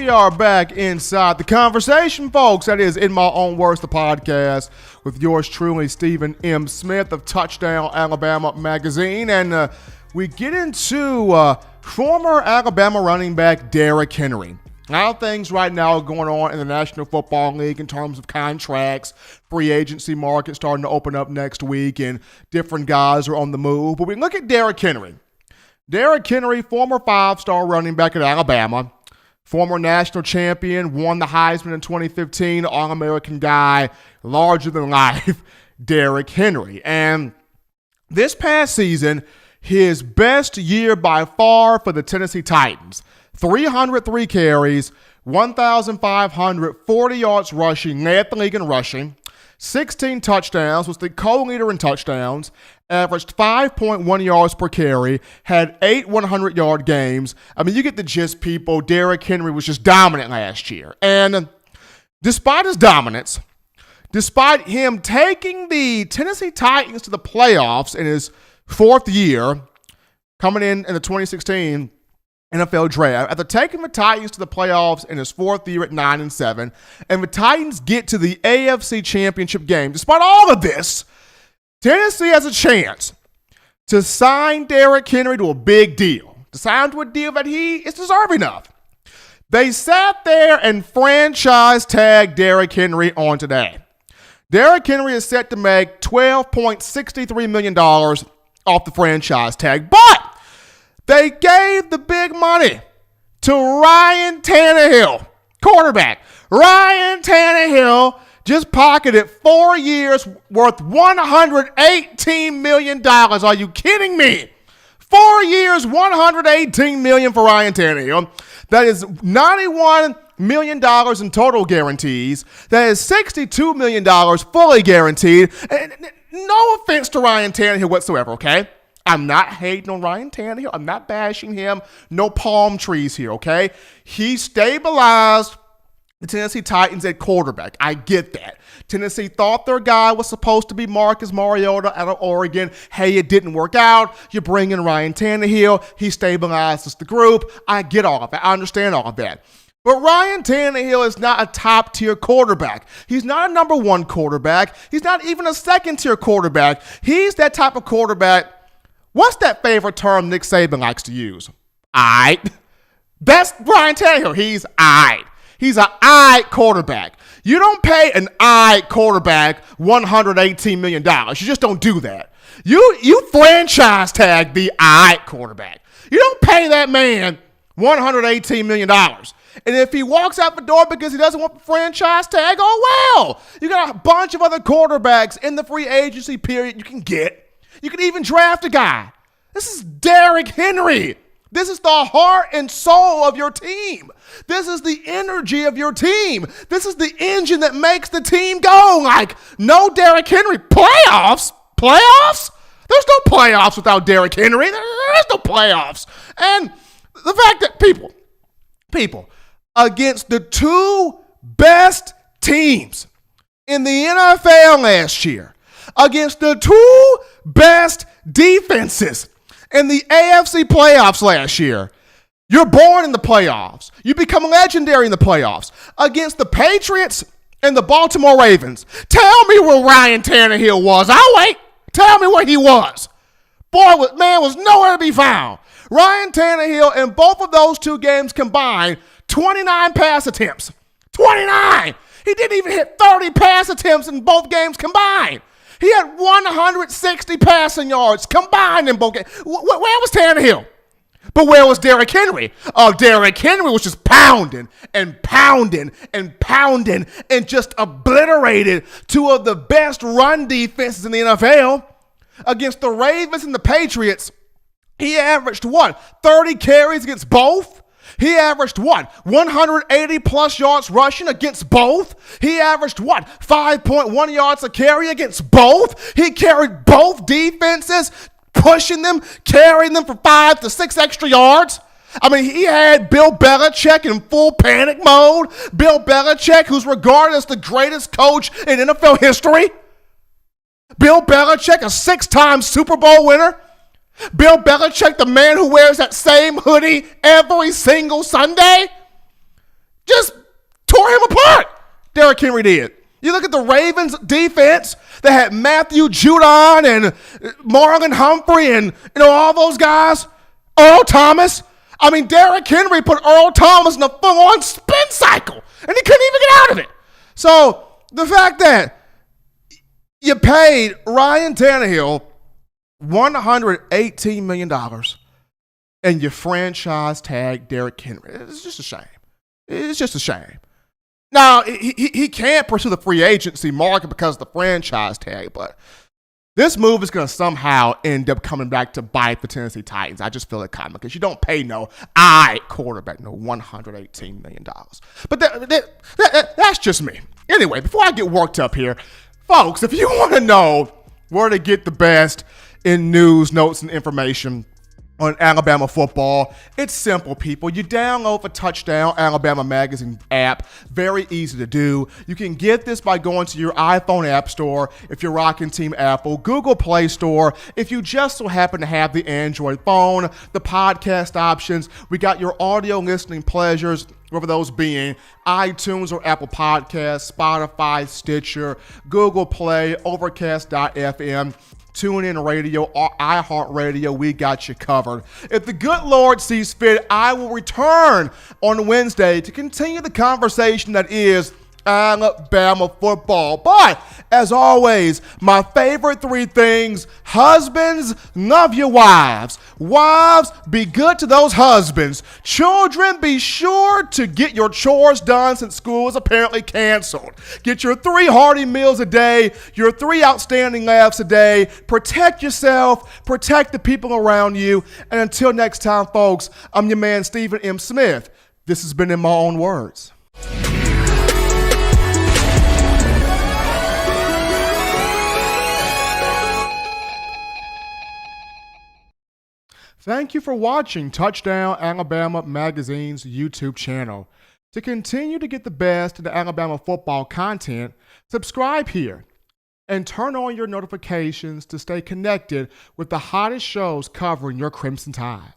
We are back inside the conversation, folks. That is In My Own Words, the podcast with yours truly, Stephen M. Smith of Touchdown Alabama Magazine. And we get into former Alabama running back Derrick Henry. A lot of things right now are going on in the National Football League in terms of contracts, free agency market starting to open up next week, and different guys are on the move. But we look at Derrick Henry. Derrick Henry, former five-star running back at Alabama, former national champion, won the Heisman in 2015, All-American guy, larger-than-life Derrick Henry. And this past season, his best year by far for the Tennessee Titans. 303 carries, 1,540 yards rushing, led the league in rushing, 16 touchdowns, was the co-leader in touchdowns, averaged 5.1 yards per carry, had 8 100-yard games. I mean, you get the gist, people. Derrick Henry was just dominant last year. And despite his dominance, despite him taking the Tennessee Titans to the playoffs in his fourth year, coming in the 2016 NFL draft, after taking the Titans to the playoffs in his fourth year at 9-7, and the Titans get to the AFC Championship game. Despite all of this, Tennessee has a chance to sign Derrick Henry to a big deal, to sign to a deal that he is deserving of. They sat there and franchise tagged Derrick Henry on today. Derrick Henry is set to make $12.63 million off the franchise tag, but they gave the big money to Ryan Tannehill, quarterback. Ryan Tannehill just pocketed 4 years worth $118 million. Are you kidding me? 4 years, $118 million for Ryan Tannehill. That is $91 million in total guarantees. That is $62 million fully guaranteed. And no offense to Ryan Tannehill whatsoever, okay? I'm not hating on Ryan Tannehill. I'm not bashing him. No palm trees here, okay? He stabilized the Tennessee Titans at quarterback. I get that. Tennessee thought their guy was supposed to be Marcus Mariota out of Oregon. Hey, it didn't work out. You bring in Ryan Tannehill. He stabilizes the group. I get all of that. I understand all of that. But Ryan Tannehill is not a top-tier quarterback. He's not a number one quarterback. He's not even a second-tier quarterback. He's that type of quarterback. What's that favorite term Nick Saban likes to use? Aight. That's Ryan Tannehill. He's aight. He's an aight quarterback. You don't pay an aight quarterback $118 million. You just don't do that. You franchise tag the aight quarterback. You don't pay that man $118 million. And if he walks out the door because he doesn't want the franchise tag, oh well. You got a bunch of other quarterbacks in the free agency period you can get. You can even draft a guy. This is Derrick Henry. This is the heart and soul of your team. This is the energy of your team. This is the engine that makes the team go. Like, no Derrick Henry. Playoffs? Playoffs? There's no playoffs without Derrick Henry. There's no playoffs. And the fact that people, against the two best teams in the NFL last year, against the two best defenses in the AFC playoffs last year. You're born in the playoffs. You become legendary in the playoffs. Against the Patriots and the Baltimore Ravens. Tell me where Ryan Tannehill was. I'll wait. Tell me where he was. Boy, man was nowhere to be found. Ryan Tannehill in both of those two games combined, 29 pass attempts. 29! He didn't even hit 30 pass attempts in both games combined. He had 160 passing yards combined in both games. Where was Tannehill? But where was Derrick Henry? Oh, Derrick Henry was just pounding and pounding and pounding and just obliterated two of the best run defenses in the NFL. Against the Ravens and the Patriots, he averaged what? 30 carries against both? He averaged what? 180-plus yards rushing against both? He averaged what? 5.1 yards a carry against both? He carried both defenses, pushing them, carrying them for 5 to 6 extra yards? I mean, he had Bill Belichick in full panic mode. Bill Belichick, who's regarded as the greatest coach in NFL history. Bill Belichick, a 6-time Super Bowl winner. Bill Belichick, the man who wears that same hoodie every single Sunday. just tore him apart. Derrick Henry did. You look at the Ravens defense that had Matthew Judon and Marlon Humphrey and all those guys. Earl Thomas. I mean, Derrick Henry put Earl Thomas in a full-on spin cycle, and he couldn't even get out of it. So the fact that you paid Ryan Tannehill $118 million and you franchise tag Derrick Henry, it's just a shame. It's just a shame. Now, he can't pursue the free agency market because of the franchise tag, but this move is going to somehow end up coming back to bite the Tennessee Titans. I just feel it coming because you don't pay no quarterback $118 million. But that's just me. Anyway, before I get worked up here, folks, if you want to know where to get the best in news, notes, and information on Alabama football, it's simple, people. You download the Touchdown Alabama Magazine app. Very easy to do. You can get this by going to your iPhone App Store if you're rocking Team Apple, Google Play Store if you just so happen to have the Android phone, the podcast options. We got your audio listening pleasures, whether those being iTunes or Apple Podcasts, Spotify, Stitcher, Google Play, Overcast.fm, TuneIn Radio, or iHeartRadio. We got you covered. If the good Lord sees fit, I will return on Wednesday to continue the conversation that is Alabama football. But as always, my favorite three things: husbands, love your wives. Wives, be good to those husbands. Children, be sure to get your chores done since school is apparently canceled. Get your 3 hearty meals a day, your 3 outstanding laughs a day. Protect yourself, protect the people around you. And until next time, folks, I'm your man, Stephen M. Smith. This has been In My Own Words. Thank you for watching Touchdown Alabama Magazine's YouTube channel. To continue to get the best in the Alabama football content, subscribe here and turn on your notifications to stay connected with the hottest shows covering your Crimson Tide.